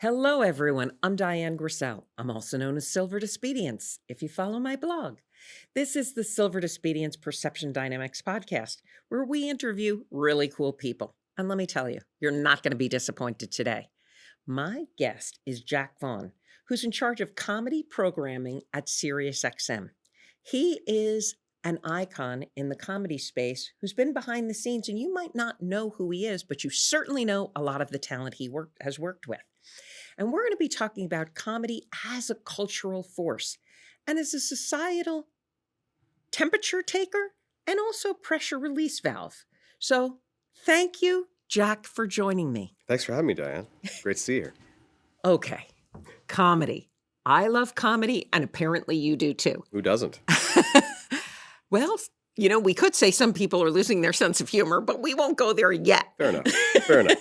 Hello, everyone. I'm Dian Griesel. I'm also known as Silver Disobedience if you follow my blog. This is the Silver Disobedience Perception Dynamics podcast, where we interview really cool people. And let me tell you, you're not going to be disappointed today. My guest is Jack Vaughn, who's in charge of comedy programming at SiriusXM. He is an icon in the comedy space who's been behind the scenes, and you might not know who he is, but you certainly know a lot of the talent he has worked with. And we're going to be talking about comedy as a cultural force and as a societal temperature taker and also pressure release valve. So thank you, Jack, for joining me. Thanks for having me, Diane. Great to see you here. Okay, comedy. I love comedy, and apparently you do too. Who doesn't? Well, you know, we could say some people are losing their sense of humor, but we won't go there yet. Fair enough. Fair enough.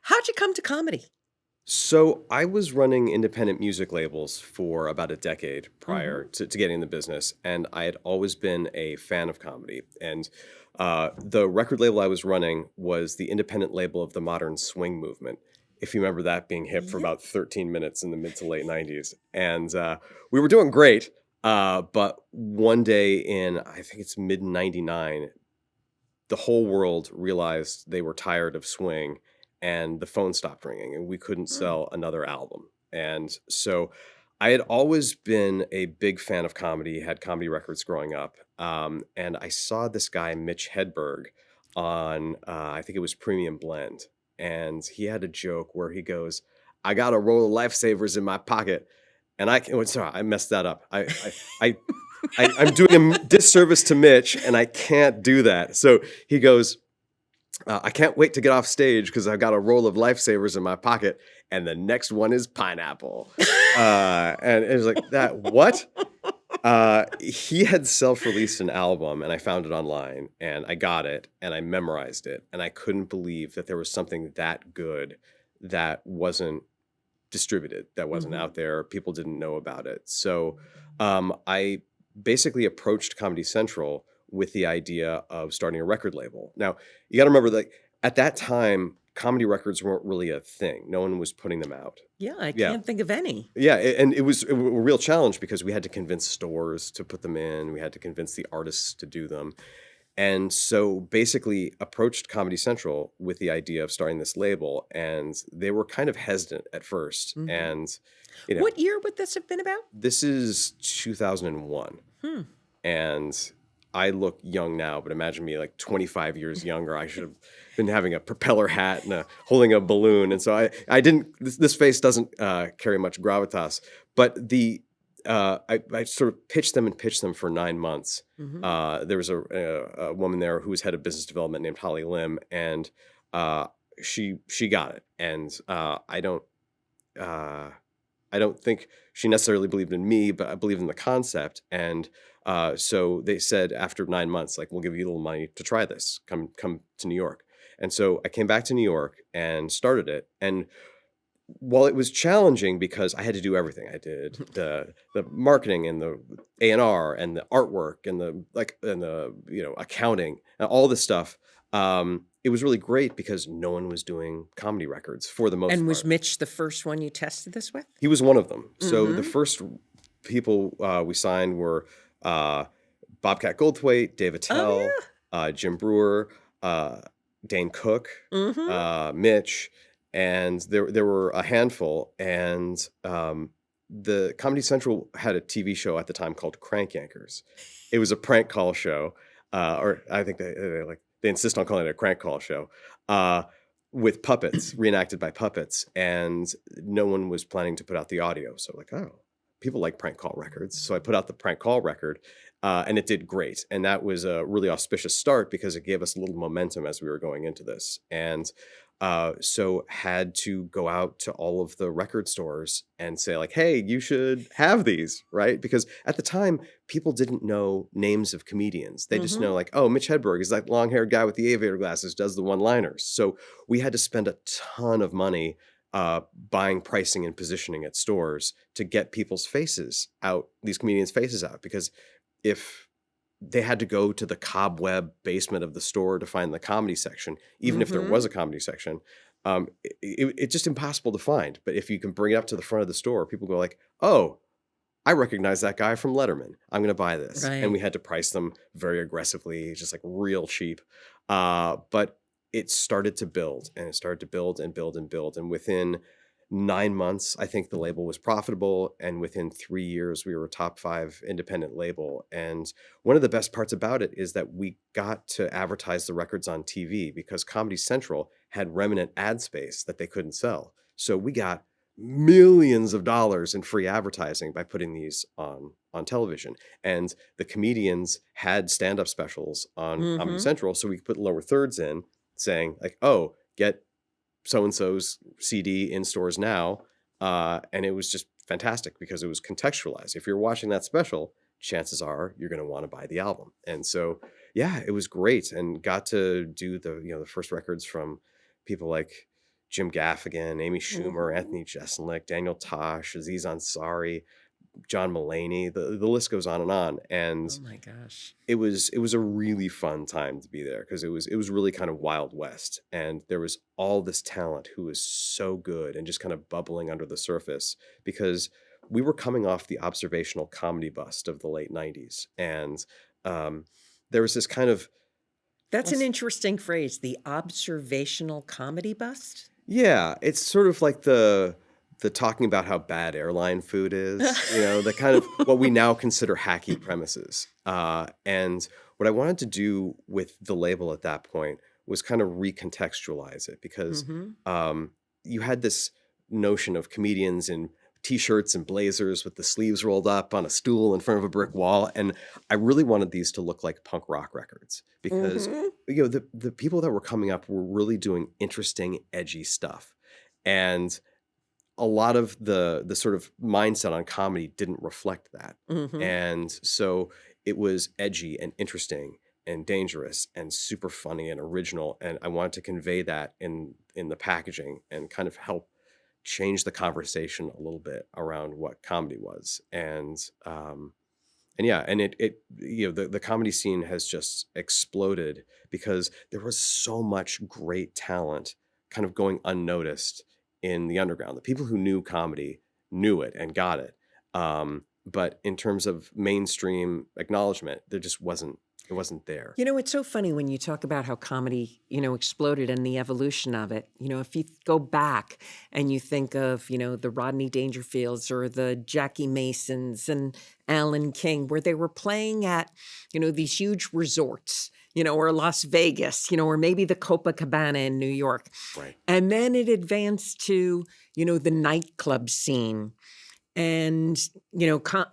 How'd you come to comedy? So I was running independent music labels for about a decade prior to getting in the business, and I had always been a fan of comedy. And the record label I was running was the independent label of the modern swing movement, if you remember that being hip for about 13 minutes in the mid to late 90s. And we were doing great, but one day in, I think it's mid-99, the whole world realized they were tired of swing, and the phone stopped ringing and we couldn't sell another album. And so I had always been a big fan of comedy, had comedy records growing up. And I saw this guy, Mitch Hedberg, on, I think it was Premium Blend. And he had a joke where he goes, "I got a roll of Lifesavers in my pocket." And sorry, I messed that up. I'm doing a disservice to Mitch, and I can't do that. So he goes, "I can't wait to get off stage because I've got a roll of Lifesavers in my pocket, and the next one is pineapple." And it was like, that, what? He had self-released an album, and I found it online, and I got it, and I memorized it, and I couldn't believe that there was something that good that wasn't distributed, that wasn't out there. People didn't know about it. So I basically approached Comedy Central with the idea of starting a record label. Now, you got to remember that at that time, comedy records weren't really a thing. No one was putting them out. Yeah, I can't think of any. Yeah, and it was a real challenge because we had to convince stores to put them in. We had to convince the artists to do them. And so basically approached Comedy Central with the idea of starting this label, and they were kind of hesitant at first. And, you know, What year would this have been about? this is 2001. And I look young now, but imagine me like 25 years younger. I should have been having a propeller hat and holding a balloon. And so I didn't, this face doesn't carry much gravitas, but I sort of pitched them for 9 months. There was a woman there who was head of business development named Holly Lim, and she got it. And I don't think she necessarily believed in me, but I believed in the concept. And so they said after 9 months, like, "We'll give you a little money to try this. Come to New York." And so I came back to New York and started it. And while it was challenging because I had to do everything, I did the marketing and the A&R and the artwork and the accounting and all this stuff. It was really great because no one was doing comedy records for the most part. And was Mitch the first one you tested this with? He was one of them. So the first people we signed were Bobcat Goldthwait, Dave Attell, Jim Brewer, Dane Cook, Mitch, and there were a handful. And the Comedy Central had a TV show at the time called Crank Yankers. It was a prank call show, or I think they insist on calling it a crank call show, with puppets, reenacted by puppets, and no one was planning to put out the audio. So like, oh, people like prank call records. So I put out the prank call record, and it did great. And that was a really auspicious start because it gave us a little momentum as we were going into this. And so had to go out to all of the record stores and say like, "Hey, you should have these," right? Because at the time, people didn't know names of comedians. They just know like, "Oh, Mitch Hedberg is that long-haired guy with the aviator glasses, does the one-liners." So we had to spend a ton of money buying pricing and positioning at stores to get people's faces out, these comedians' faces out, because if they had to go to the cobweb basement of the store to find the comedy section, even if there was a comedy section, it's just impossible to find. But if you can bring it up to the front of the store, people go like, oh, I recognize that guy from Letterman. I'm going to buy this. And we Right. had to price them very aggressively, just like real cheap. But it started to build, and it started to build and build and build. And within 9 months, I think the label was profitable. And within 3 years, we were a top 5 independent label. And one of the best parts about it is that we got to advertise the records on TV because Comedy Central had remnant ad space that they couldn't sell. So we got millions of dollars in free advertising by putting these on television. And the comedians had stand-up specials on Comedy Mm-hmm. Central, so we could put lower thirds in saying like, oh, get so-and-so's CD in stores now. And it was just fantastic because it was contextualized. If you're watching that special, chances are you're going to want to buy the album. And so, yeah, it was great, and got to do the first records from people like Jim Gaffigan, Amy Schumer, Mm-hmm. Anthony Jeselnik, Daniel Tosh, Aziz Ansari, John Mulaney. The list goes on. And Oh my gosh. it was a really fun time to be there because it was really kind of Wild West, and there was all this talent who was so good and just kind of bubbling under the surface because we were coming off the observational comedy bust of the late 90s. And there was this kind of That's an interesting phrase, the observational comedy bust. yeah, it's sort of like the talking about how bad airline food is, the kind of what we now consider hacky premises. And what I wanted to do with the label at that point was kind of recontextualize it because Mm-hmm. you had this notion of comedians in t-shirts and blazers with the sleeves rolled up on a stool in front of a brick wall. And I really wanted these to look like punk rock records because Mm-hmm. the people that were coming up were really doing interesting, edgy stuff. And a lot of the sort of mindset on comedy didn't reflect that. Mm-hmm. And so it was edgy and interesting and dangerous and super funny and original. And I wanted to convey that in the packaging and kind of help change the conversation a little bit around what comedy was. And yeah, and it the comedy scene has just exploded because there was so much great talent kind of going unnoticed in the underground. The people who knew comedy knew it and got it. But in terms of mainstream acknowledgement, there just wasn't there. It's so funny when you talk about how comedy, exploded and the evolution of it. If you go back and you think of, the Rodney Dangerfields or the Jackie Masons and Alan King, where they were playing at, these huge resorts, or Las Vegas, or maybe the Copacabana in New York. Right. And then it advanced to, the nightclub scene. And,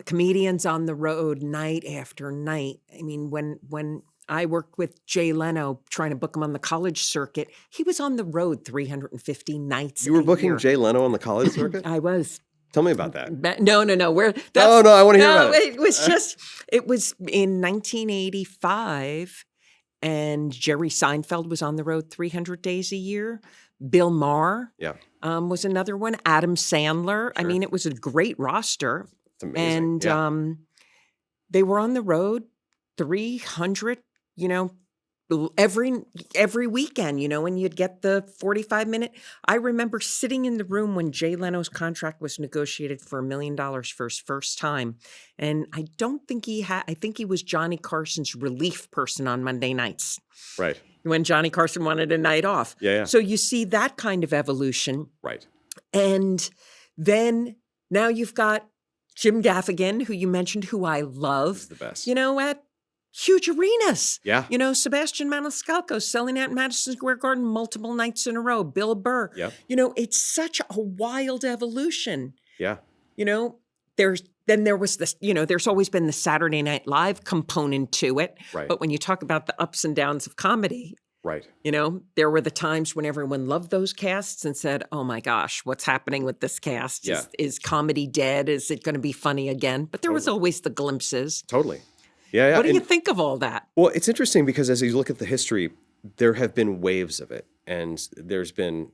comedians on the road night after night. I mean, when I worked with Jay Leno trying to book him on the college circuit, he was on the road 350 nights You were a booking year. Jay Leno on the college circuit? I was. Tell me about that. No. Oh, no, I want to hear about it. It was in 1985, and Jerry Seinfeld was on the road 300 days a year. Bill Maher Yeah. was another one. Adam Sandler. I Sure. mean, it was a great roster. It's amazing. And Yeah. they were on the road 300, every weekend, and you'd get the 45-minute. I remember sitting in the room when Jay Leno's contract was negotiated for $1 million for his first time. And I don't think I think he was Johnny Carson's relief person on Monday nights Right. when Johnny Carson wanted a night off. Yeah. So you see that kind of evolution. Right. And then now you've got Jim Gaffigan, who you mentioned, who I love. He's the best. At huge arenas. Yeah. Sebastian Maniscalco selling out Madison Square Garden multiple nights in a row. Bill Burr. Yep. It's such a wild evolution. Yeah. There was this, there's always been the Saturday Night Live component to it. Right. But when you talk about the ups and downs of comedy, Right. there were the times when everyone loved those casts and said, oh my gosh, what's happening with this cast? Yeah. Is comedy dead? Is it going to be funny again? But there was always the glimpses. Totally. Yeah. What do you think of all that? Well, it's interesting because as you look at the history, there have been waves of it, and there's been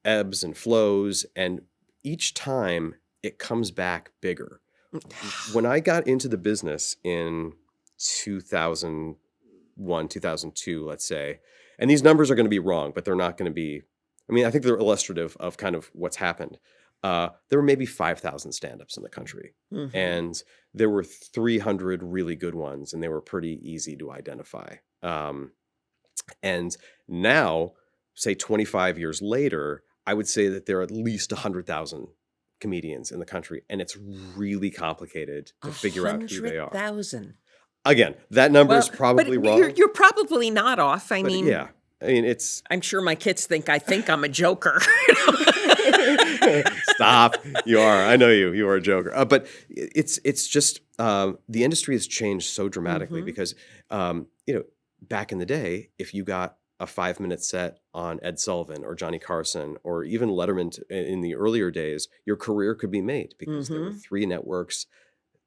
ebbs and flows, and each time it comes back bigger. When I got into the business in 2001, 2002, let's say, and these numbers are going to be wrong, but they're not going to be I mean, I think they're illustrative of kind of what's happened. There were maybe 5,000 stand-ups in the country, and there were 300 really good ones, and they were pretty easy to identify. And now, say 25 years later, I would say that there are at least 100,000 comedians in the country, and it's really complicated to figure out who they are. 100,000. Again, that number is Well, probably but wrong. you're probably not off. I But mean, yeah, I mean, it's I'm sure my kids think I'm a joker. stop. You are. I know you. You are a joker. But it's just the industry has changed so dramatically because back in the day, if you got a 5-minute set on Ed Sullivan or Johnny Carson or even Letterman in the earlier days, your career could be made because there were 3 networks,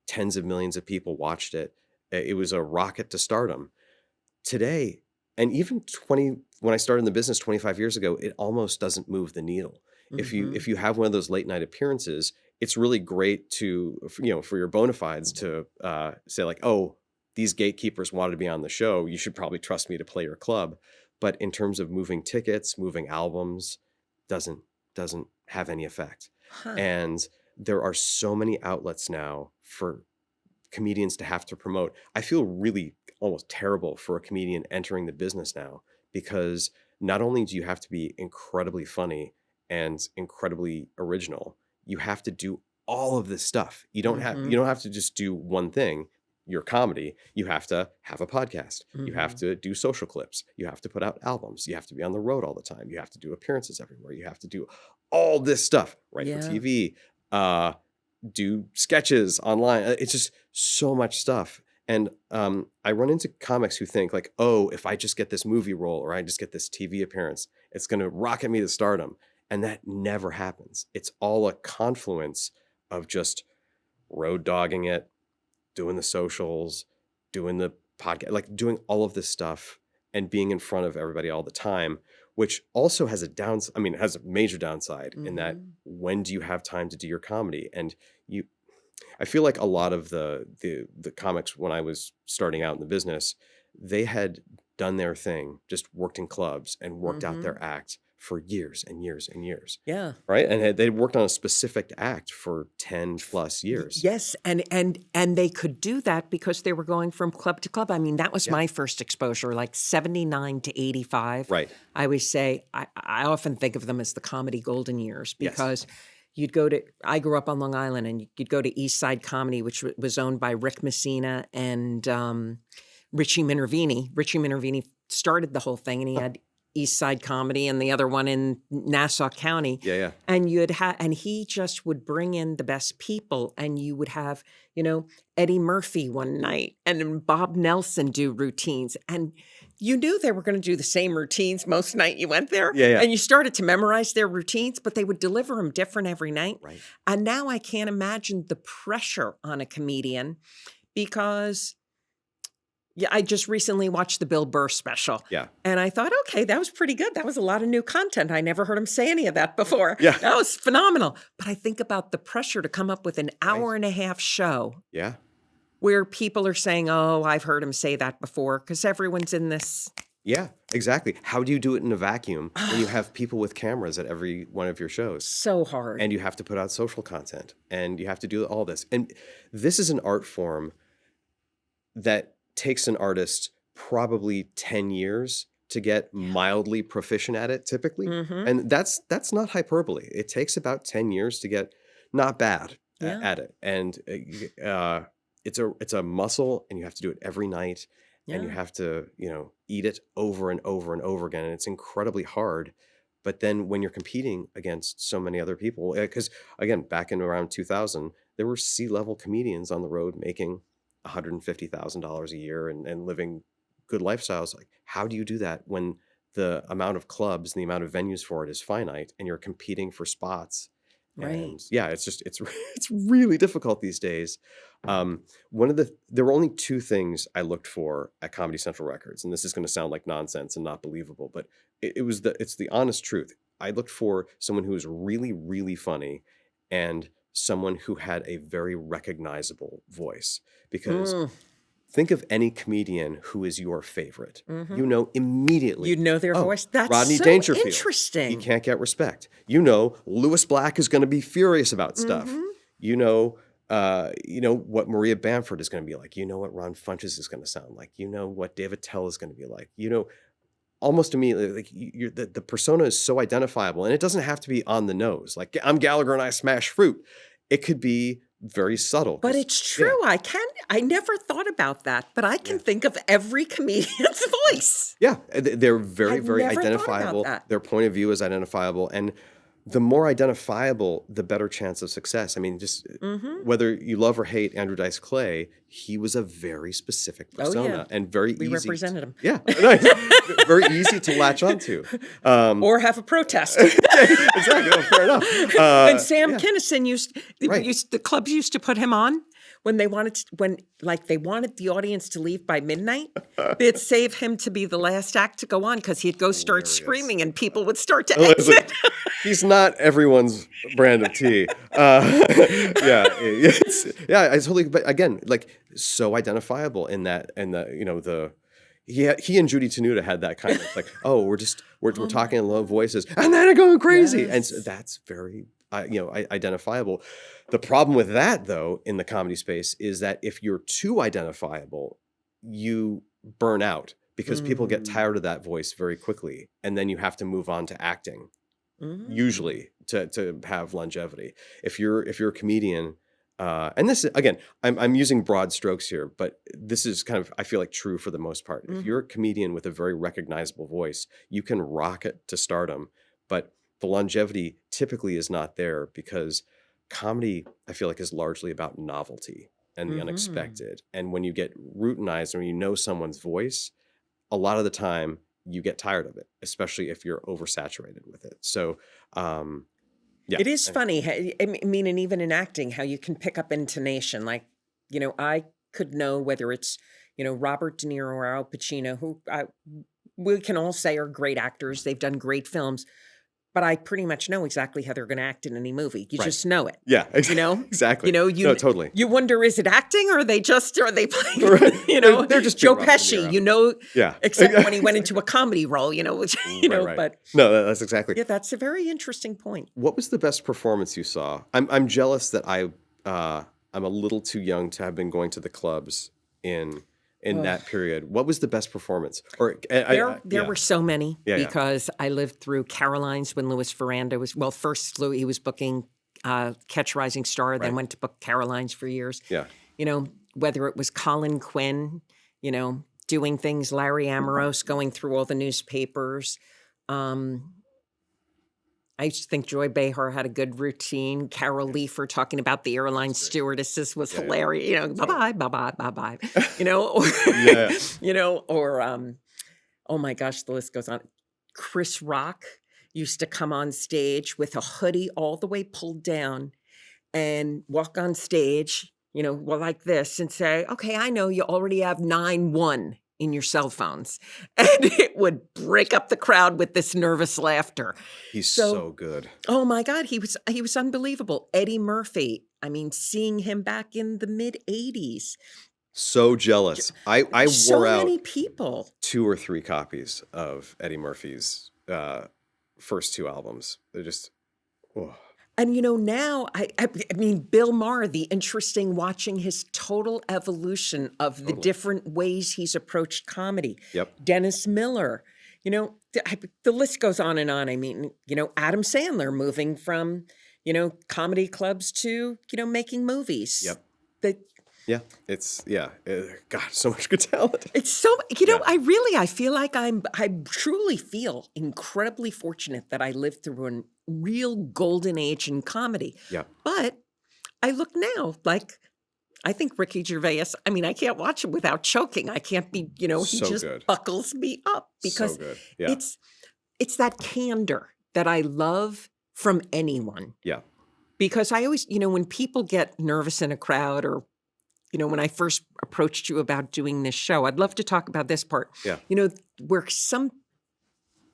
tens of millions of people watched it. It was a rocket to stardom. Today, and even when I started in the business 25 years ago, it almost doesn't move the needle. If you have one of those late night appearances, it's really great to for your bona fides to say like, oh, these gatekeepers wanted to be on the show. You should probably trust me to play your club. But in terms of moving tickets, moving albums, doesn't have any effect. And there are so many outlets now for comedians to have to promote. I feel really almost terrible for a comedian entering the business now because not only do you have to be incredibly funny and incredibly original, you have to do all of this stuff. You don't have to just do one thing. Your comedy, you have to have a podcast. You have to do social clips. You have to put out albums. You have to be on the road all the time. You have to do appearances everywhere. You have to do all this stuff, write for TV, do sketches online. It's just so much stuff. And I run into comics who think like, oh, if I just get this movie role or I just get this TV appearance, it's going to rocket me to stardom. And that never happens. It's all a confluence of just road dogging it, doing the socials, doing the podcast, like doing all of this stuff and being in front of everybody all the time, which also has has a major downside in that when do you have time to do your comedy? And I feel like a lot of the comics when I was starting out in the business, they had done their thing, just worked in clubs and worked out their act for years and years and years. Yeah. Right. And they worked on a specific act for 10 plus years. Yes. And they could do that because they were going from club to club. I mean, that was my first exposure, like 79 to 85. Right. I always say, I often think of them as the comedy golden years because I grew up on Long Island and you'd go to East Side Comedy, which was owned by Rick Messina and Richie Minervini. Richie Minervini started the whole thing and he had East Side Comedy and the other one in Nassau County. Yeah. And and he just would bring in the best people and you would have, Eddie Murphy one night and then Bob Nelson do routines. And you knew they were going to do the same routines most night you went there. Yeah. And you started to memorize their routines, but they would deliver them different every night. Right. And now I can't imagine the pressure on a comedian because I just recently watched the Bill Burr special. Yeah. And I thought, okay, that was pretty good. That was a lot of new content. I never heard him say any of that before. Yeah. That was phenomenal. But I think about the pressure to come up with an hour and a half show. Yeah. Where people are saying, oh, I've heard him say that before because everyone's in this. Yeah, exactly. How do you do it in a vacuum when you have people with cameras at every one of your shows? So hard. And you have to put out social content and you have to do all this. And this is an art form that takes an artist probably 10 years to get mildly proficient at it typically. And that's not hyperbole. It takes about 10 years to get not bad at it. And it's a muscle and you have to do it every night. And you have to, eat it over and over and over again. And it's incredibly hard. But then when you're competing against so many other people, because again, back in around 2000, there were C-level comedians on the road making $150,000 a year and living good lifestyles. Like, how do you do that when the amount of clubs and the amount of venues for it is finite and you're competing for spots? Right. And yeah, it's really difficult these days. There were only 2 things I looked for at Comedy Central Records, and this is going to sound like nonsense and not believable, but it's the honest truth. I looked for someone who was really, really funny and someone who had a very recognizable voice because think of any comedian who is your favorite. You know immediately. You know their voice. That's Rodney so Dangerfield. interesting. He can't get respect. You know Lewis Black is going to be furious about stuff. You know what Maria Bamford is going to be like. You know what Ron Funches is going to sound like. You know what David Tell is going to be like. You know, almost immediately, like the persona is so identifiable, and it doesn't have to be on the nose. Like, I'm Gallagher and I smash fruit. It could be very subtle. But it's true. Yeah. I never thought about that, but I can think of every comedian's voice. Yeah, they're very, I've very never thought about identifiable. that. Their point of view is identifiable, and the more identifiable, the better chance of success. I mean, just whether you love or hate Andrew Dice Clay, he was a very specific persona and very We easy. represented him. Yeah, nice. Very easy to latch onto. Or have a protest. Exactly. Oh, fair enough. And Sam Kinison Right. the clubs used to put him on when they wanted they wanted the audience to leave by midnight. They'd save him to be the last act to go on because he'd go start screaming and people would start to exit. He's not everyone's brand of tea. I totally. But again, like so identifiable in that, and he and Judy Tenuta had that kind of like, we're talking in low voices, and then it's going crazy, and so that's very identifiable. The problem with that, though, in the comedy space is that if you're too identifiable, you burn out because people get tired of that voice very quickly, and then you have to move on to acting. Usually to have longevity. If you're a comedian, and this again, I'm using broad strokes here, but this is kind of, I feel like, true for the most part. If you're a comedian with a very recognizable voice, you can rocket to stardom, but the longevity typically is not there because comedy, I feel like, is largely about novelty and the unexpected. And when you get routinized or you know someone's voice, a lot of the time you get tired of it, especially if you're oversaturated with it. So, It is funny. I mean, and even in acting, how you can pick up intonation. Like, I could know whether it's, Robert De Niro or Al Pacino, who we can all say are great actors. They've done great films. But I pretty much know exactly how they're going to act in any movie. You just know it. Yeah, exactly. No, totally. You wonder, is it acting or are they playing? Right. They're just Joe being Robert De Pesci. Niro. Except when he went into a comedy role, which, Right. But no, that's exactly. yeah, that's a very interesting point. What was the best performance you saw? I'm jealous that I'm a little too young to have been going to the clubs in that period. What was the best performance? Or There were so many because I lived through Caroline's when Louis Ferrando was, first he was booking Catch a Rising Star, then went to book Caroline's for years. Yeah. Whether it was Colin Quinn, doing things, Larry Amorose going through all the newspapers. I used to think Joy Behar had a good routine. Carol Leifer talking about the airline stewardesses was hilarious. Bye-bye, bye-bye, bye-bye. Oh my gosh, the list goes on. Chris Rock used to come on stage with a hoodie all the way pulled down and walk on stage, like this and say, okay, I know you already have 9-1 in your cell phones. And it would break up the crowd with this nervous laughter. He's so good. Oh my God, he was unbelievable. Eddie Murphy, seeing him back in the mid-'80s. So jealous. I wore out many people. 2 or 3 copies of Eddie Murphy's first 2 albums. They're just And now, Bill Maher, the interesting watching his total evolution of the different ways he's approached comedy. Yep. Dennis Miller, the list goes on and on. Adam Sandler moving from, comedy clubs to, making movies. Yep. It's God, so much good talent. It's so, I feel like I truly feel incredibly fortunate that I lived through a real golden age in comedy. Yeah. But I look now, I think Ricky Gervais, I can't watch him without choking. I can't be, he So just good. buckles me up because So good. Yeah. it's that candor that I love from anyone. Yeah. Because I always, when people get nervous in a crowd or, when I first approached you about doing this show, I'd love to talk about this part. Yeah. Where some,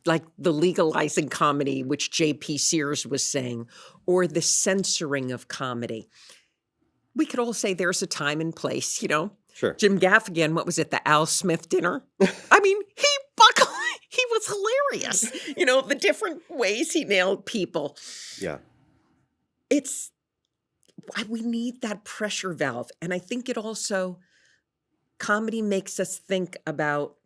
like the legalizing comedy, which J.P. Sears was saying, or the censoring of comedy. We could all say there's a time and place, Sure. Jim Gaffigan, what was it, the Al Smith dinner? I mean, he was hilarious. The different ways he nailed people. Yeah. It's why we need that pressure valve. And I think it also, comedy makes us think about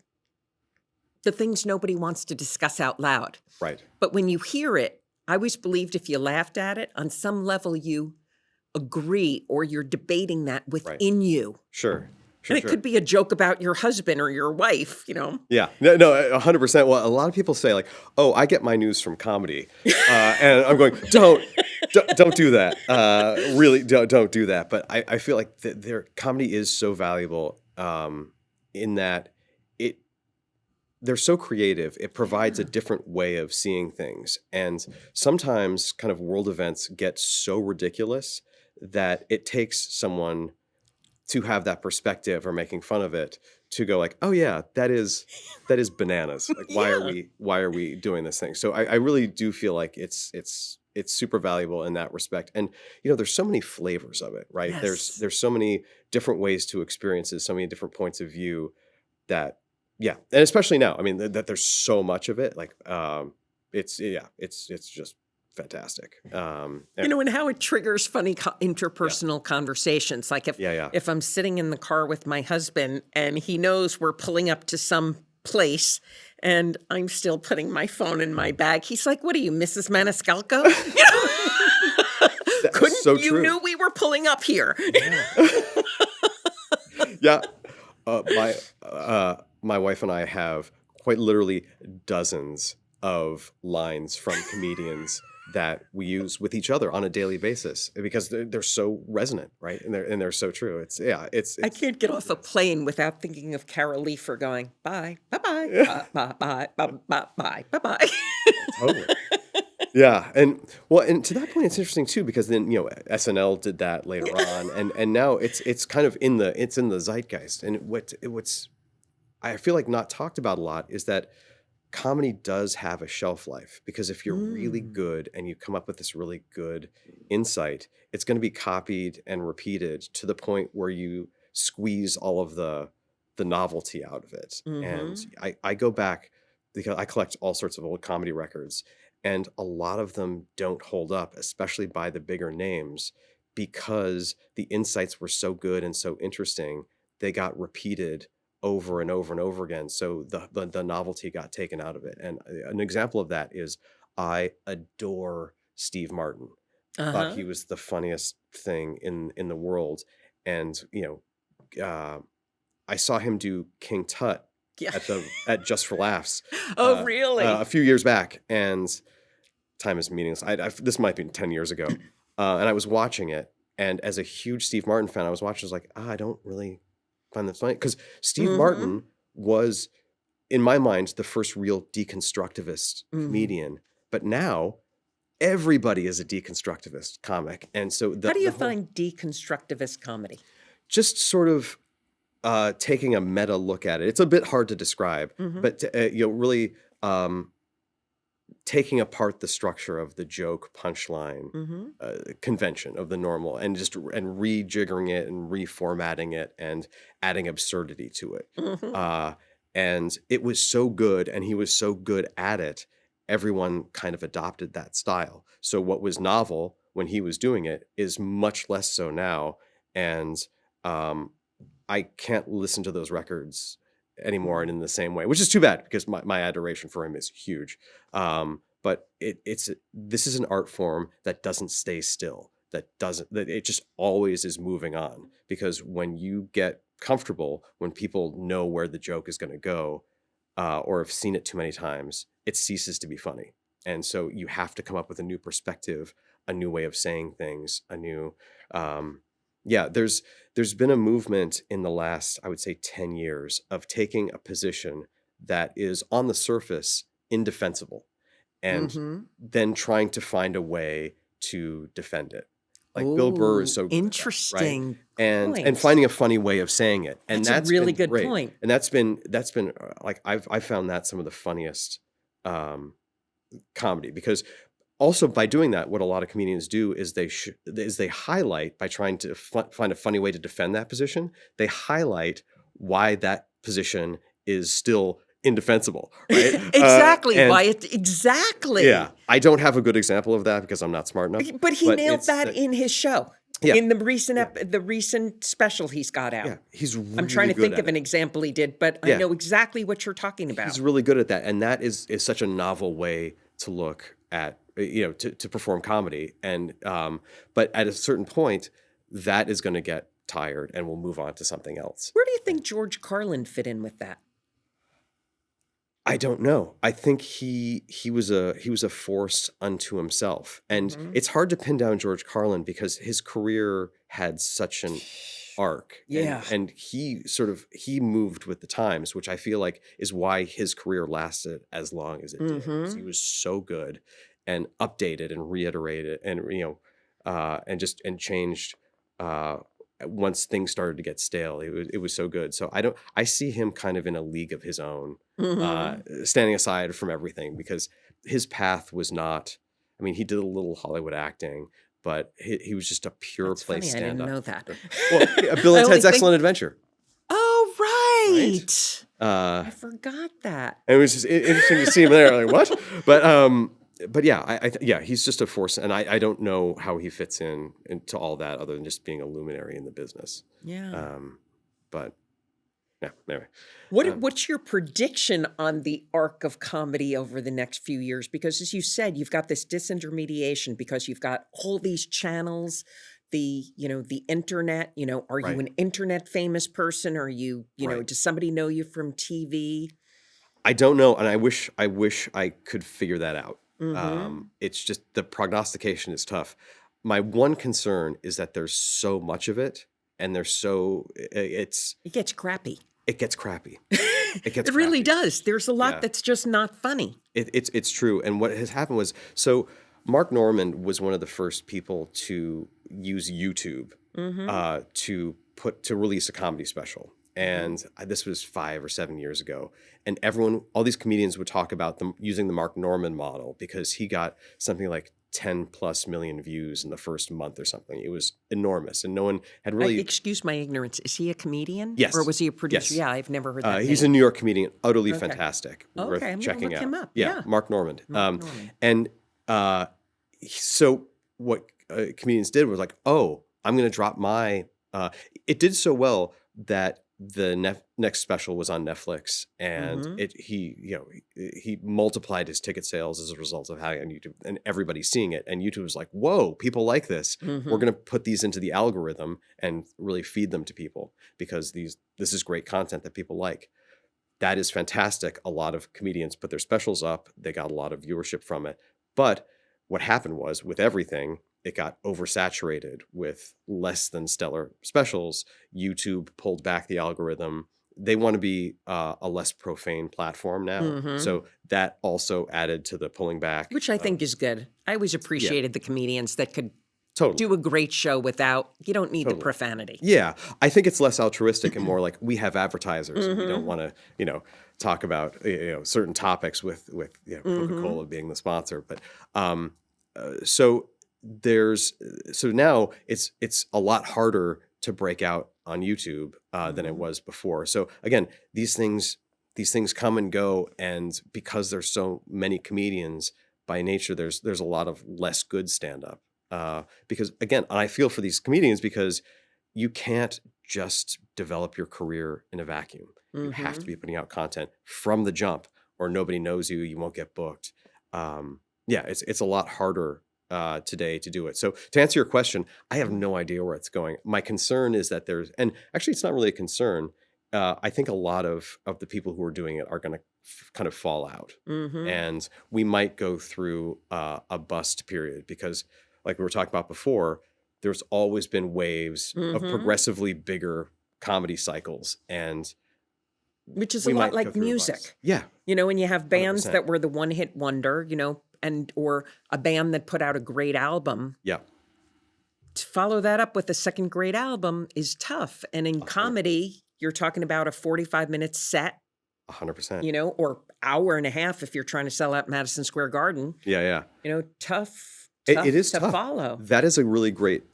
the things nobody wants to discuss out loud. Right. But when you hear it, I always believed if you laughed at it, on some level you agree or you're debating that within you. Sure. And it could be a joke about your husband or your wife, Yeah. No, 100%. Well, a lot of people say like, oh, I get my news from comedy. And I'm going, don't do that. Really, don't do that. But I feel like their comedy is so valuable in that they're so creative. It provides a different way of seeing things. And sometimes kind of world events get so ridiculous that it takes someone to have that perspective or making fun of it to go like, oh yeah, that is bananas. Like why are we doing this thing? So I really do feel like it's super valuable in that respect. And there's so many flavors of it, right? Yes. There's so many different ways to experience it, so many different points of view that and especially now, I mean that there's so much of it. Like it's just fantastic. And how it triggers funny interpersonal conversations. Like if I'm sitting in the car with my husband and he knows we're pulling up to some place and I'm still putting my phone in my bag, he's like, "What are you, Mrs. Maniscalco?" Couldn't so you true. knew we were pulling up here? Yeah. My wife and I have quite literally dozens of lines from comedians that we use with each other on a daily basis because they're so resonant, right? And they're so true. It's I can't get off a plane without thinking of Carol Leifer going, bye, bye, bye, bye, bye, bye, bye, bye, bye. Totally. Yeah, and to that point, it's interesting too because then SNL did that later on, and now it's kind of in the zeitgeist. And what's I feel like not talked about a lot is that comedy does have a shelf life because if you're really good and you come up with this really good insight, it's going to be copied and repeated to the point where you squeeze all of the novelty out of it. And I go back because I collect all sorts of old comedy records. And a lot of them don't hold up, especially by the bigger names, because the insights were so good and so interesting, they got repeated over and over and over again. So the novelty got taken out of it. And an example of that is I adore Steve Martin. Thought he was the funniest thing in the world. And, I saw him do King Tut at Just for Laughs. Oh, really? A few years back. And time is meaningless. This might be 10 years ago. And I was watching it. And as a huge Steve Martin fan, I was watching, I was like, I don't really find this funny. Because Steve Martin was, in my mind, the first real deconstructivist comedian. But now, everybody is a deconstructivist comic. And so how do you find deconstructivist comedy? Just sort of taking a meta look at it. It's a bit hard to describe, but really taking apart the structure of the joke punchline convention of the normal and rejiggering it and reformatting it and adding absurdity to it. And it was so good and he was so good at it, everyone kind of adopted that style. So what was novel when he was doing it is much less so now. And I can't listen to those records anymore and in the same way, which is too bad because my adoration for him is huge. But this is an art form that doesn't stay still, that it just always is moving on, because when you get comfortable, when people know where the joke is going to go, or have seen it too many times, it ceases to be funny. And so you have to come up with a new perspective, a new way of saying things, a new, there's been a movement in the last, I would say 10 years of taking a position that is on the surface indefensible and then trying to find a way to defend it. Like Bill Burr is so good interesting, at that, right? And finding a funny way of saying it. And that's a really been good great. point. And that's been like I found that some of the funniest comedy, because also, by doing that, what a lot of comedians do is they highlight, by trying to find a funny way to defend that position, they highlight why that position is still indefensible, right? Exactly. And Exactly. yeah, I don't have a good example of that because I'm not smart enough. But he nailed it's that in his show. Yeah. In the recent special he's got out. Yeah, he's really I'm trying to good think at of an it. example he did, but I Yeah. know exactly what you're talking about. He's really good at that, and that is such a novel way to look at, to perform comedy. And but at a certain point, that is going to get tired, and we'll move on to something else. Where do you think George Carlin fit in with that? I don't know. I think he was a force unto himself, and it's hard to pin down George Carlin because his career had such an arc. Yeah. And he moved with the times, which I feel like is why his career lasted as long as it did. 'Cause he was so good and updated and reiterated and and changed once things started to get stale. It was so good. So I see him kind of in a league of his own, standing aside from everything, because his path was not, I mean, he did a little Hollywood acting, but he was just a pure That's play funny, I stand didn't up. know that. Well, Bill I and only Ted's think- Excellent Adventure. Oh, right. Uh, I forgot that. and it was just interesting to see him there. Like, what? But yeah, he's just a force, and I don't know how he fits into all that other than just being a luminary in the business. Yeah. But yeah, anyway. What's your prediction on the arc of comedy over the next few years? Because as you said, you've got this disintermediation because you've got all these channels, the internet, are you Right. an internet famous person? Are you, Right. does somebody know you from TV? I don't know, and I wish I could figure that out. Mhm. It's just the prognostication is tough. My one concern is that there's so much of it, and there's so it's It gets crappy. it gets crappy. It gets It really crappy. does. There's a lot Yeah. that's just not funny. It's true. And what has happened was, so Mark Norman was one of the first people to use YouTube to release a comedy special. And this was 5 or 7 years ago. And all these comedians would talk about them using the Mark Norman model because he got something like 10 plus million views in the first month or something. It was enormous. And no one had really... Excuse my ignorance. Is he a comedian? Yes. Or was he a producer? Yes. Yeah, I've never heard that he's name. a New York comedian, utterly Okay. fantastic. Okay, Worth I'm gonna checking look out. him up. Yeah, Yeah. Mark Norman. Mark Norman. And so what comedians did was like, oh, I'm going to drop my... it did so well that the next special was on Netflix, and he multiplied his ticket sales as a result of having it on YouTube, and everybody's seeing it. And YouTube was like, whoa, people like this. We're going to put these into the algorithm and really feed them to people because this is great content that people like. That is fantastic. A lot of comedians put their specials up. They got a lot of viewership from it. But what happened was, with everything, it got oversaturated with less than stellar specials. YouTube pulled back the algorithm. They want to be a less profane platform now. So that also added to the pulling back. Which I think is good. I always appreciated the comedians that could Totally. do a great show without, you don't need the profanity. Yeah. I think it's less altruistic and more like, we have advertisers and we don't want to, talk about, certain topics with Coca-Cola being the sponsor. But so now it's a lot harder to break out on YouTube than it was before. So again, these things come and go, and because there's so many comedians, by nature there's a lot of less good stand-up. Because again, I feel for these comedians because you can't just develop your career in a vacuum. You have to be putting out content from the jump, or nobody knows you. You won't get booked. It's a lot harder today to do it. So to answer your question, I have no idea where it's going. My concern is that and actually it's not really a concern. I think a lot of the people who are doing it are going to kind of fall out, and we might go through a bust period because, like we were talking about before, there's always been waves of progressively bigger comedy cycles, and which is we a might lot go like through a music. bust. Yeah. When you have bands 100%. that were the one-hit wonder, or a band that put out a great album. Yeah. To follow that up with a second great album is tough. And in comedy, you're talking about a 45-minute set 100%. you know, or hour and a half if you're trying to sell out Madison Square Garden. Yeah. You know, tough It is to tough. follow. That is a really great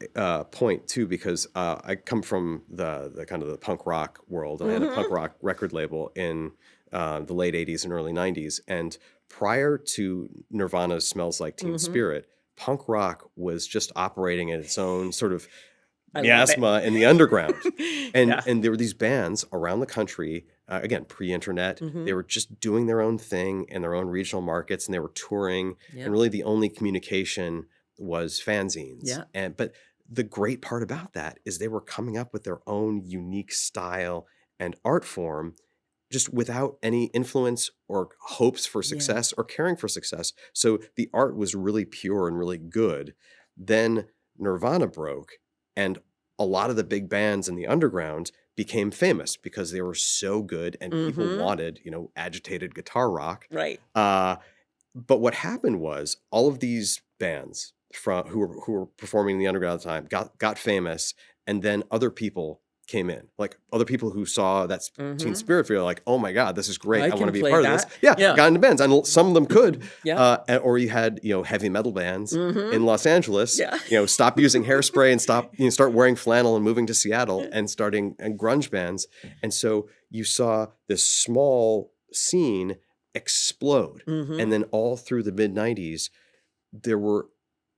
point too, because I come from the kind of the punk rock world. I had a punk rock record label in the late 80s and early 90s. And prior to Nirvana's Smells Like Teen Spirit, punk rock was just operating in its own sort of miasma in the underground. And there were these bands around the country, again, pre-internet. They were just doing their own thing in their own regional markets, and they were touring. And really the only communication was fanzines. But the great part about that is they were coming up with their own unique style and art form, just without any influence or hopes for success or caring for success. So the art was really pure and really good. Then Nirvana broke, and a lot of the big bands in the underground became famous because they were so good and people wanted, you know, agitated guitar rock. Right. But what happened was all of these bands who were performing in the underground at the time got famous, and then other people came in, like other people who saw that Teen Spirit feel like, oh my God, this is great. I want to be a part of this. Got into bands, and some of them could. Or you had, you know, heavy metal bands in Los Angeles, you know, stop using hairspray and start wearing flannel and moving to Seattle and starting grunge bands. And so you saw this small scene explode. And then all through the mid 90s, there were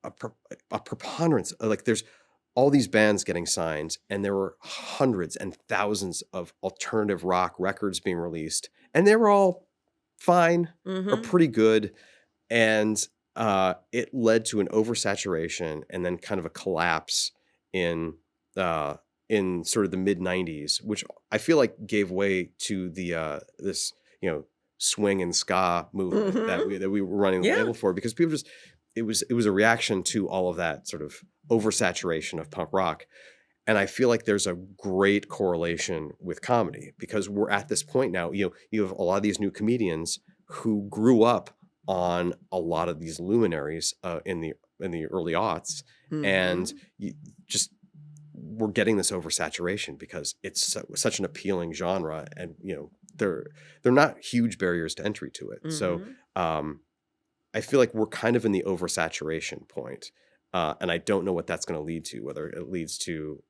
a preponderance, like there's all these bands getting signed, and there were hundreds and thousands of alternative rock records being released, and they were all fine or pretty good. And it led to an oversaturation and then kind of a collapse in sort of the mid 90s, which I feel like gave way to the this, you know, swing and ska movement that we were running the label for, because people just, it was a reaction to all of that sort of oversaturation of punk rock. And I feel like there's a great correlation with comedy, because we're at this point now, you know, you have a lot of these new comedians who grew up on a lot of these luminaries in the early aughts, and we're getting this oversaturation because it's such an appealing genre, and you know, they're not huge barriers to entry to it. So I feel like we're kind of in the oversaturation point, and I don't know what that's going to lead to, whether it leads to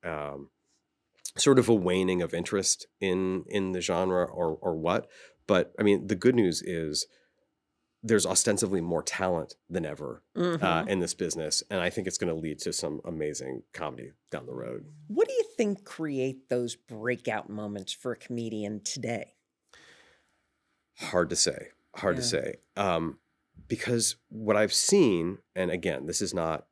sort of a waning of interest in the genre or what. But I mean, the good news is there's ostensibly more talent than ever in this business, and I think it's going to lead to some amazing comedy down the road. What do you think create those breakout moments for a comedian today? Hard to say. Because what I've seen, and again, this is not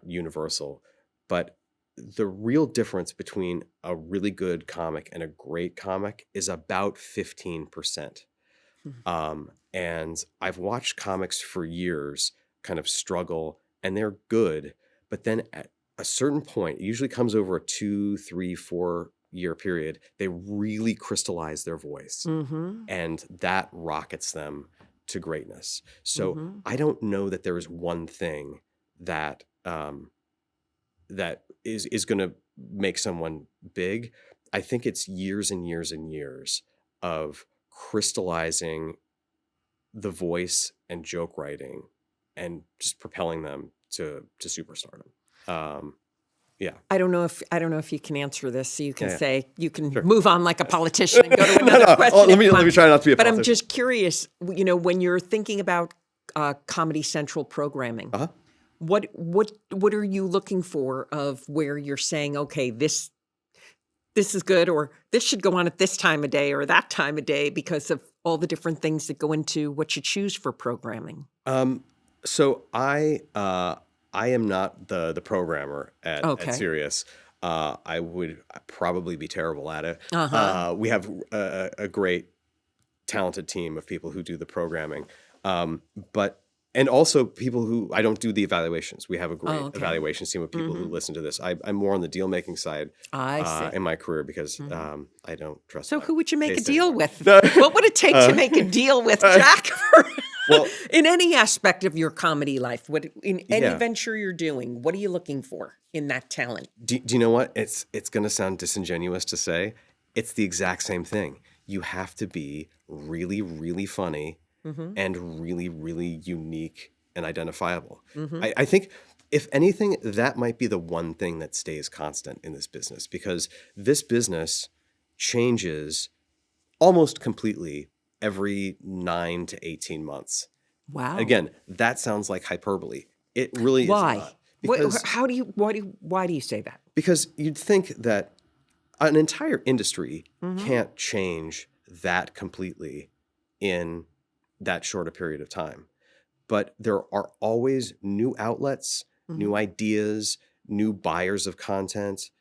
universal, but the real difference between a really good comic and a great comic is about 15%. And I've watched comics for years kind of struggle, and they're good, but then at a certain point, it usually comes over a 2, 3, 4 year period, they really crystallize their voice, and that rockets them to greatness. So I don't know that there is one thing that that is going to make someone big. I think it's years and years and years of crystallizing the voice and joke writing and just propelling them to superstardom. I don't know if you can answer this. So you can say, you can move on like a politician and go to another question. Let me try not to be a politician. But I'm just curious, you know, when you're thinking about Comedy Central programming, what are you looking for of where you're saying, okay, this is good, or this should go on at this time of day or that time of day, because of all the different things that go into what you choose for programming? So I am not the programmer at Sirius. I would probably be terrible at it. We have a great, talented team of people who do the programming, and also people who, I don't do the evaluations. We have a great evaluations team of people who listen to this. I'm more on the deal making side in my career, because I don't trust. So who would you make a deal with? What would it take to make a deal with Jack? Well, in any aspect of your comedy life, in any venture you're doing, what are you looking for in that talent? Do you know what? It's going to sound disingenuous to say. It's the exact same thing. you have to be really, really funny and really, really unique and identifiable. I think, if anything, that might be the one thing that stays constant in this business, because this business changes almost completely every 9 to 18 months. Wow. Again, that sounds like hyperbole. It really is Why? not. Because, Why do you say that? because you'd think that an entire industry can't change that completely in that short a period of time. But there are always new outlets, new ideas, new buyers of content.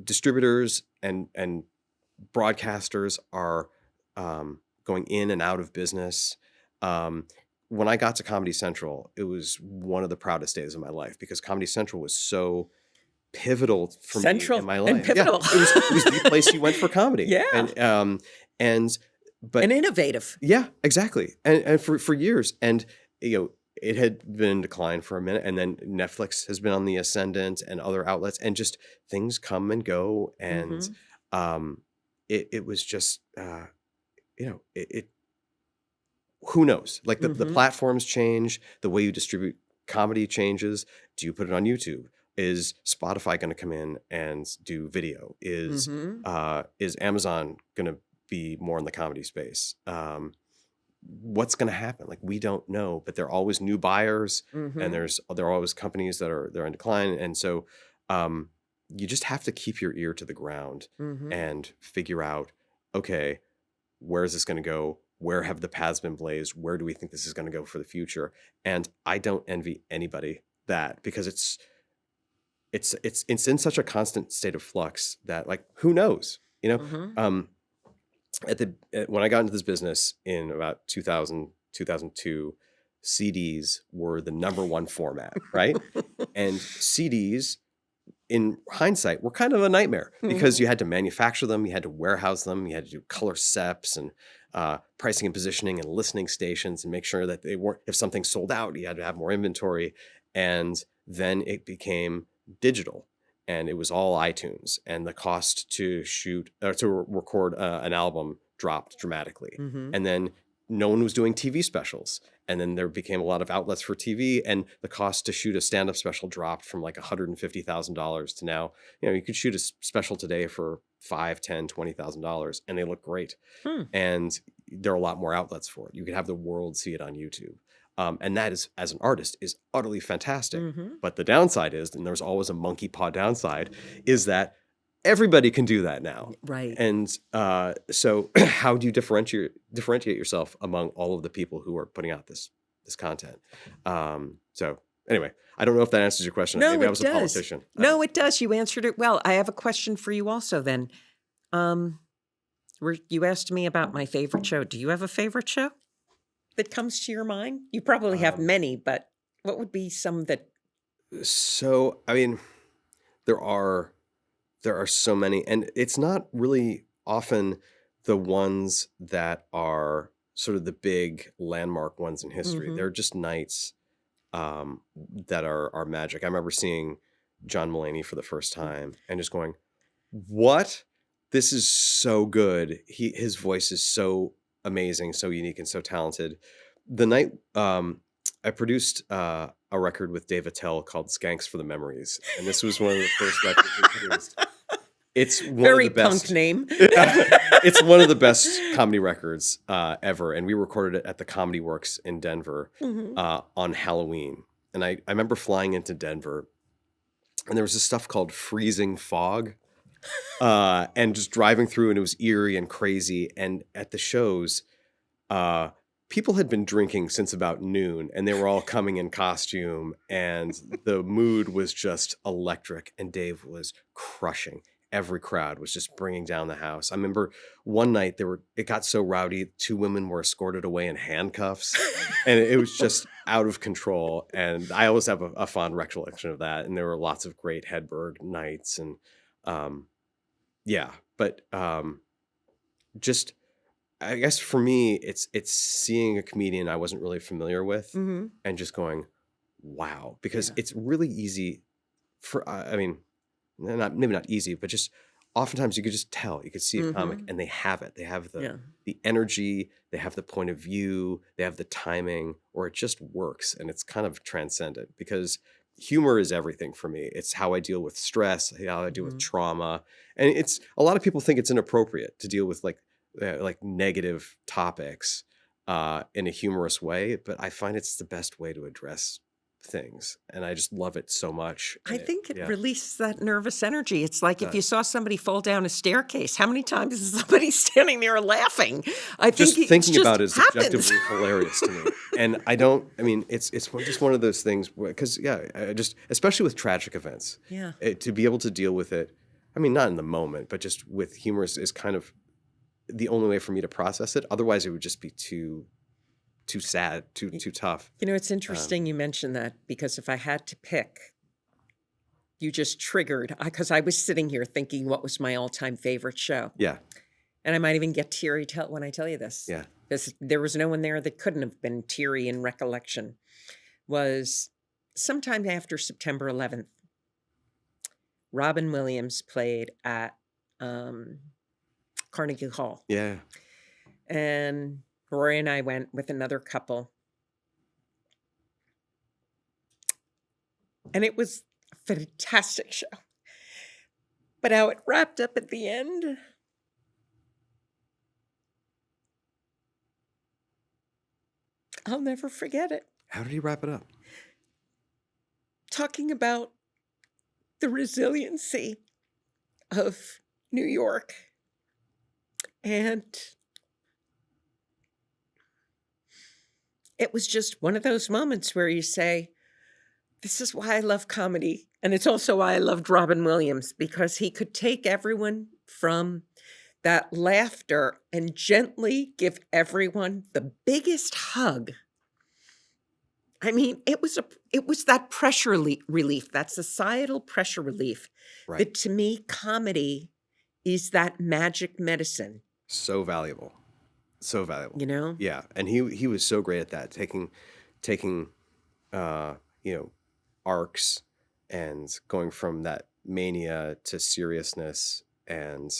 Distributors and broadcasters are going in and out of business. When I got to Comedy Central, it was one of the proudest days of my life, because Comedy Central was so pivotal for me in my life. and pivotal. Yeah, it was the place you went for comedy. Yeah. But And innovative. yeah, exactly. And for years. And it had been in decline for a minute, and then Netflix has been on the ascendant, and other outlets, and just things come and go. And it was just it who knows? Like the platforms change, the way you distribute comedy changes. Do you put it on YouTube? Is Spotify going to come in and do video? Is Amazon going to be more in the comedy space? What's going to happen? Like, we don't know, but there are always new buyers, and there are always companies they're in decline. And so you just have to keep your ear to the ground and figure out, okay, where is this going to go? Where have the paths been blazed? Where do we think this is going to go for the future? And I don't envy anybody that, because it's in such a constant state of flux that, like, who knows? When I got into this business in about 2000, 2002, CDs were the number one format, right? And CDs, in hindsight, were kind of a nightmare, because you had to manufacture them, you had to warehouse them, you had to do color seps and pricing and positioning and listening stations, and make sure that they weren't, if something sold out, you had to have more inventory. And then it became digital, and it was all iTunes, and the cost to record an album dropped dramatically. And then no one was doing TV specials, and then there became a lot of outlets for TV, and the cost to shoot a stand-up special dropped from like $150,000 to now, you could shoot a special today for $5,000, $10,000, $20,000, and they look great. And there are a lot more outlets for it. You could have the world see it on YouTube. And that is, as an artist, is utterly fantastic. But the downside is, and there's always a monkey paw downside, is that everybody can do that now. Right. And so how do you differentiate yourself among all of the people who are putting out this content? So anyway, I don't know if that answers your question. No, Maybe I it was does. a politician. No, it does. You answered it well. I have a question for you also then. You asked me about my favorite show. Do you have a favorite show that comes to your mind? You probably have many, but what would be some that... So, I mean, there are so many, and it's not really often the ones that are sort of the big landmark ones in history. They're just nights that are magic. I remember seeing John Mulaney for the first time and just going, what? This is so good. His voice is so amazing, so unique, and so talented. The night I produced a record with Dave Attell called Skanks for the Memories, and this was one of the first records we produced. It's one Very of the best, punk name. It's one of the best comedy records ever, and we recorded it at the Comedy Works in Denver on Halloween. And I remember flying into Denver, and there was this stuff called freezing fog, and just driving through, and it was eerie and crazy. And at the shows, people had been drinking since about noon, and they were all coming in costume, and the mood was just electric, and Dave was crushing. Every crowd was just bringing down the house. I remember one night it got so rowdy, 2 women were escorted away in handcuffs, and it was just out of control. And I always have a fond recollection of that. And there were lots of great Hedberg nights, and just, I guess for me, it's seeing a comedian I wasn't really familiar with and just going, wow, because it's really easy maybe not easy, but just oftentimes you could just tell, you could see a comic Mm-hmm. and they have it. They have Yeah. the energy, they have the point of view, they have the timing, or it just works and it's kind of transcendent because humor is everything for me. It's how I deal with stress, how I deal with Mm-hmm. trauma. And it's a lot of people think it's inappropriate to deal with like negative topics in a humorous way, but I find it's the best way to address things. And I just love it so much. I And think it yeah, releases that nervous energy. It's like if you does. saw somebody fall down a staircase, how many times is somebody standing there laughing? I think Just it thinking just about it is happens. objectively hilarious to me. And I mean, it's just one of those things because, yeah, I just, especially with tragic events, Yeah. to be able to deal with it, I mean, not in the moment, but just with humor is kind of the only way for me to process it. Otherwise, it would just be too sad, too tough. It's interesting you mentioned that because if I had to pick, you just triggered, because I was sitting here thinking what was my all-time favorite show. Yeah, And I might even get teary when I tell you this. yeah. Because there was no one there that couldn't have been teary in recollection. Was sometime after September 11th, Robin Williams played at Carnegie Hall. Yeah. And Rory and I went with another couple. And it was a fantastic show. But how it wrapped up at the end, I'll never forget it. How did he wrap it up? Talking about the resiliency of New York. And it was just one of those moments where you say, this is why I love comedy. And it's also why I loved Robin Williams, because he could take everyone from that laughter and gently give everyone the biggest hug. I mean, it was that pressure relief, that societal pressure relief. Right. That to me, comedy is that magic medicine. So valuable. So valuable. Yeah. And he was so great at that, taking arcs and going from that mania to seriousness and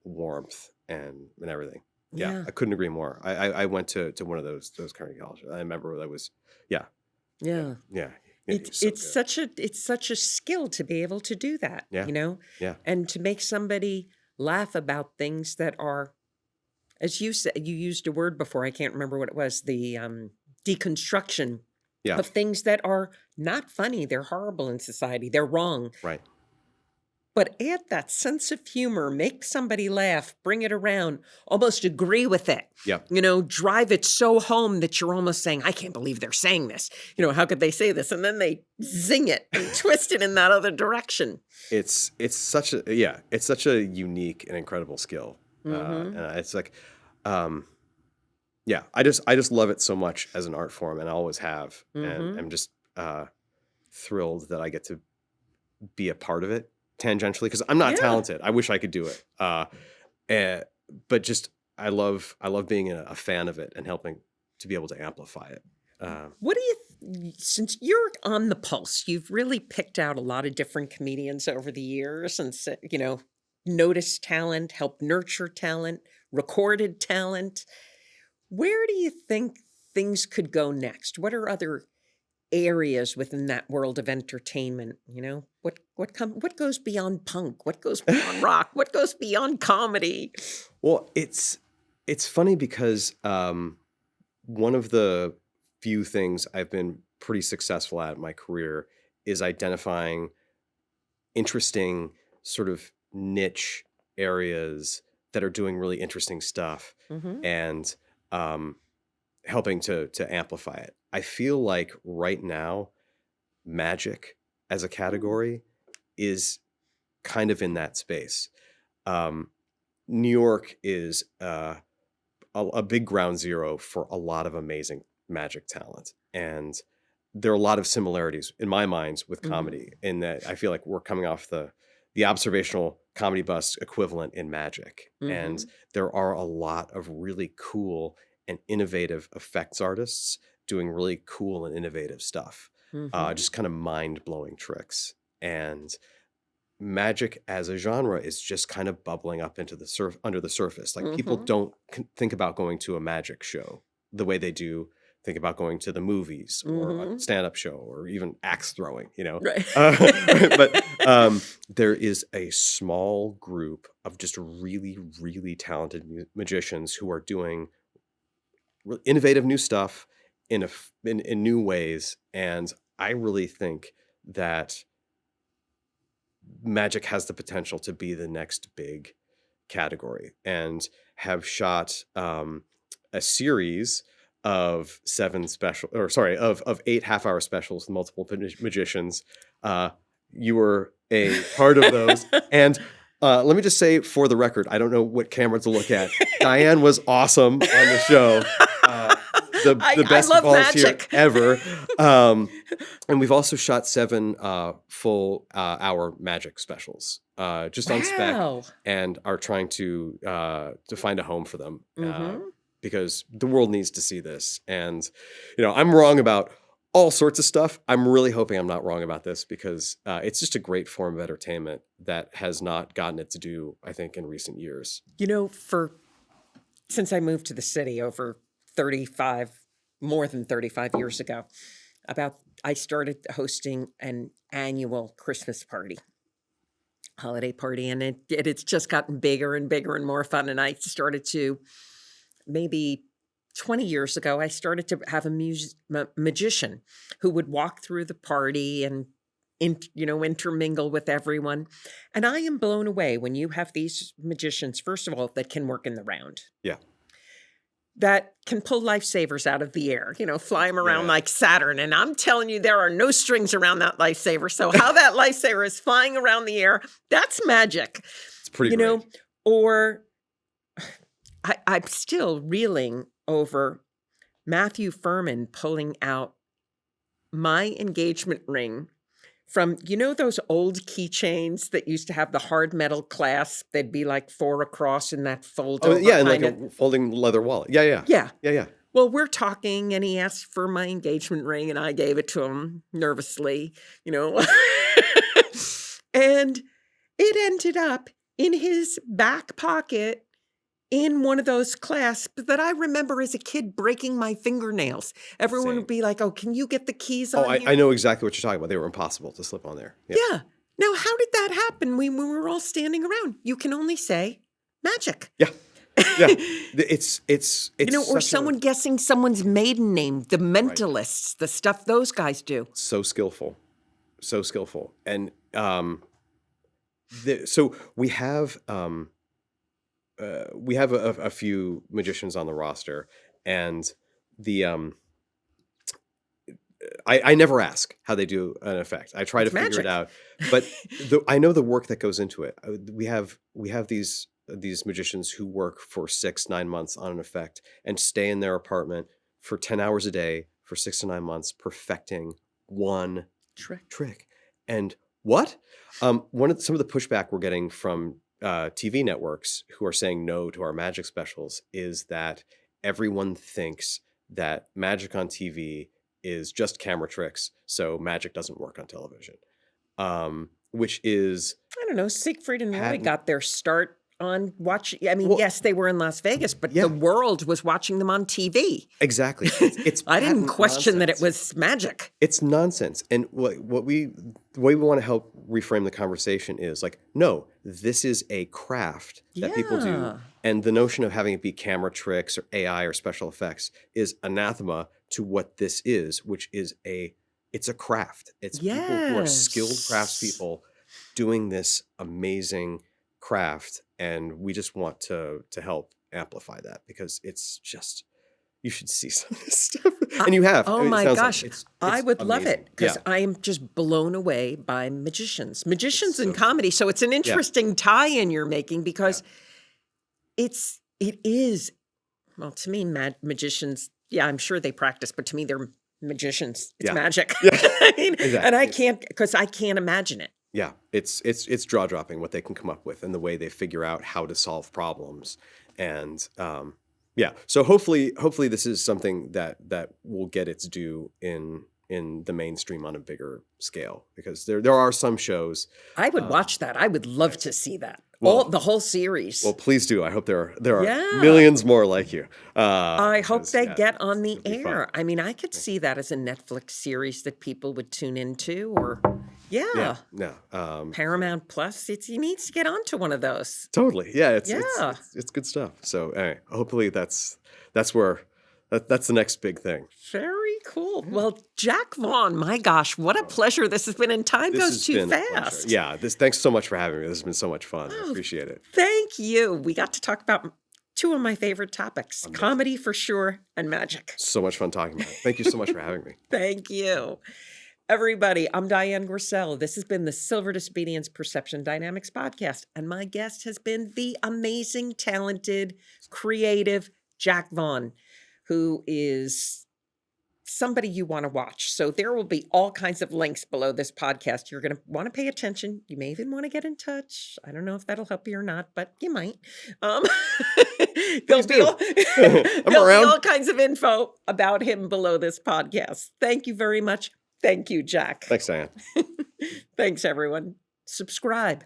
warmth and everything. Yeah. I couldn't agree more. I went to one of those Carnegie Halls. I remember that was Yeah. It's such a skill to be able to do that. Yeah. And to make somebody laugh about things that are, as you said, you used a word before, I can't remember what it was, the deconstruction of things that are not funny. They're horrible in society. They're wrong. Right. But add that sense of humor, make somebody laugh, bring it around, almost agree with it. Yep. Drive it so home that you're almost saying, I can't believe they're saying this. How could they say this? And then they zing it and twist it in that other direction. It's such a unique and incredible skill. And it's like, I just love it so much as an art form, and I always have. And I'm just thrilled that I get to be a part of it tangentially, because I'm not talented. I wish I could do it. But just I love being a fan of it and helping to be able to amplify it. What do you, since you're on the pulse, you've really picked out a lot of different comedians over the years and, noticed talent, helped nurture talent, recorded talent. Where do you think things could go next? What are other areas within that world of entertainment? What goes beyond punk? What goes beyond rock? What goes beyond comedy? Well, it's funny because one of the few things I've been pretty successful at in my career is identifying interesting sort of niche areas that are doing really interesting stuff and helping to amplify it. I feel like right now, magic as a category is kind of in that space. New York is a big ground zero for a lot of amazing magic talent. And there are a lot of similarities in my mind with comedy in that I feel like we're coming off the observational comedy bus equivalent in magic. And there are a lot of really cool and innovative effects artists doing really cool and innovative stuff. Just kind of mind-blowing tricks. And magic as a genre is just kind of bubbling up into the under the surface. Like people Mm-hmm. don't think about going to a magic show the way they do think about going to the movies or a Mm-hmm. stand-up show or even axe throwing, Right. But there is a small group of just really, really talented magicians who are doing innovative new stuff in new ways. And I really think that magic has the potential to be the next big category, and have shot a series of of 8 half-hour specials with multiple magicians. You were a part of those, and let me just say for the record, I don't know what camera to look at. Diane was awesome on the show. The I best love volunteer magic. ever. And we've also shot 7 full hour magic specials just on spec, Wow. and are trying to find a home for them Mm-hmm. because the world needs to see this. And I'm wrong about all sorts of stuff. I'm really hoping I'm not wrong about this, because it's just a great form of entertainment that has not gotten its due, I think, in recent years. Since I moved to the city over more than 35 years ago, I started hosting an annual Christmas holiday party, and it's just gotten bigger and bigger and more fun. And I started to, maybe 20 years ago, I started to have a magician who would walk through the party and intermingle with everyone. And I am blown away when you have these magicians, first of all, that can work in the round. Yeah. That can pull lifesavers out of the air, fly them around like Saturn. And I'm telling you, there are no strings around that lifesaver. So how that lifesaver is flying around the air, that's magic. It's pretty great. Or I'm still reeling over Matthew Furman pulling out my engagement ring from, those old keychains that used to have the hard metal clasp. They'd be like 4 across in that fold over. Oh, yeah, and like a folding leather wallet. Yeah. Yeah. Well, we're talking, and he asked for my engagement ring, and I gave it to him nervously, And it ended up in his back pocket in one of those clasps that I remember as a kid breaking my fingernails. Everyone would be like, "Oh, can you get the keys on here?" I know exactly what you're talking about. They were impossible to slip on there. Yeah. Now, how did that happen when we were all standing around? You can only say magic. Yeah. It's or someone guessing someone's maiden name, the mentalists, the stuff those guys do. So skillful. And so we have a few magicians on the roster, and I never ask how they do an effect. I try to figure it out, but I know the work that goes into it. We have these magicians who work for 6-9 months on an effect and stay in their apartment for 10 hours a day for 6 to 9 months, perfecting one trick. And what? Some of the pushback we're getting from TV networks who are saying no to our magic specials is that everyone thinks that magic on TV is just camera tricks, so magic doesn't work on television. Which is, I don't know, Siegfried and Roy got their start on watching. I mean, yes, they were in Las Vegas, but the world was watching them on TV. Exactly. It's I didn't question nonsense. that it was magic. It's nonsense. And the way we want to help reframe the conversation is like, no, this is a craft that people do. And the notion of having it be camera tricks or AI or special effects is anathema to what this is, which is it's a craft. It's people who are skilled craftspeople doing this amazing craft. And we just want to help amplify that, because it's just, you should see some of this stuff. And you have. Oh my gosh. It's I would love amazing. it, because I am just blown away by magicians in comedy. So it's an interesting tie-in you're making, because it is, well, to me, magicians, I'm sure they practice, but to me, they're magicians. It's magic. I mean, exactly. And I can't imagine it. Yeah, it's jaw-dropping what they can come up with and the way they figure out how to solve problems. And so hopefully this is something that will get its due in in the mainstream on a bigger scale, because there are some shows. I would watch that. I would love to see that. Well- The whole series. Well, please do. I hope there are Yeah. millions more like you. I hope because, they yeah, get on the it'd be fun. air. I mean, I could see that as a Netflix series that people would tune into, or Yeah. Paramount Plus. He needs to get onto one of those. Totally. Yeah. Yeah. It's good stuff. So anyway, hopefully that's the next big thing. Very cool. Well, Jack Vaughn, my gosh, what a pleasure this has been, and time This goes has too been a pleasure. fast. Yeah. Thanks so much for having me. This has been so much fun. I appreciate it. Thank you. We got to talk about two of my favorite topics, comedy for sure, and magic. So much fun talking about it. Thank you so much for having me. Thank you. Everybody, I'm Dian Griesel. This has been the Silver Disobedience Perception Dynamics podcast, and my guest has been the amazing, talented, creative Jack Vaughn, who is somebody you want to watch. So there will be all kinds of links below this podcast. You're going to want to pay attention. You may even want to get in touch. I don't know if that'll help you or not, but you might. There'll be all kinds of info about him below this podcast. Thank you very much. Thank you, Jack. Thanks, Diane. Thanks, everyone. Subscribe.